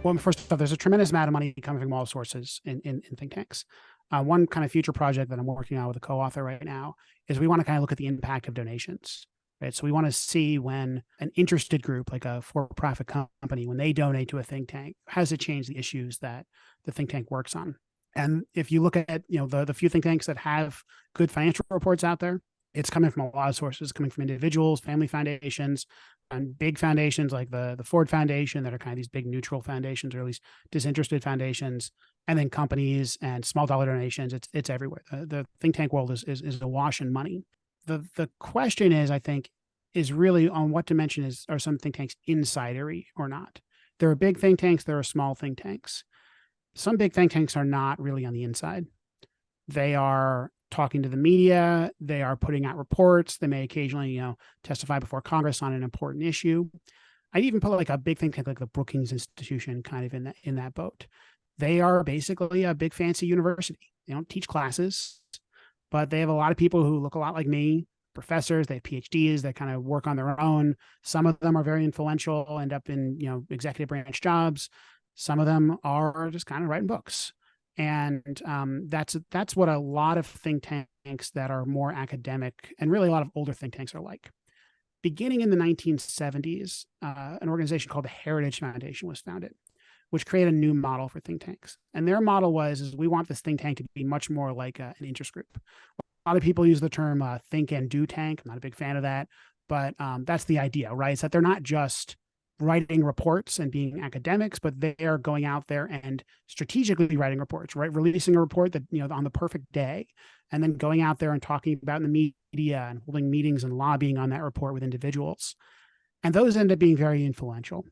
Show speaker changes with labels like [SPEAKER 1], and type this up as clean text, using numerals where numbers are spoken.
[SPEAKER 1] Well, first off, there's a tremendous amount of money coming from all sources in think tanks. One kind of future project that I'm working on with a co-author right now is we want to kind of look at the impact of donations, right? So we want to see when an interested group, like a for-profit company, when they donate to a think tank, how does it change the issues that the think tank works on? And if you look at, the few think tanks that have good financial reports out there, it's coming from a lot of sources, coming from individuals, family foundations, and big foundations like the Ford Foundation that are kind of these big neutral foundations, or at least disinterested foundations, and then companies and small dollar donations. It's everywhere. The think tank world is awash in money. The question is, I think, is really on what dimension are some think tanks insidery or not? There are big think tanks, there are small think tanks. Some big think tanks are not really on the inside. They are talking to the media. They are putting out reports. They may occasionally, testify before Congress on an important issue. I'd even put like a big think tank like the Brookings Institution kind of in that boat. They are basically a big fancy university. They don't teach classes, but they have a lot of people who look a lot like me, professors. They have PhDs that kind of work on their own. Some of them are very influential, end up in, executive branch jobs. Some of them are just kind of writing books. And that's what a lot of think tanks that are more academic, and really a lot of older think tanks, are like. Beginning in the 1970s, an organization called the Heritage Foundation was founded, which created a new model for think tanks. And their model is we want this think tank to be much more like an interest group. A lot of people use the term think and do tank. I'm not a big fan of that, but that's the idea, right? It's that they're not just writing reports and being academics, but they are going out there and strategically writing reports, right? Releasing a report that, on the perfect day, and then going out there and talking about in the media and holding meetings and lobbying on that report with individuals. And those end up being very influential.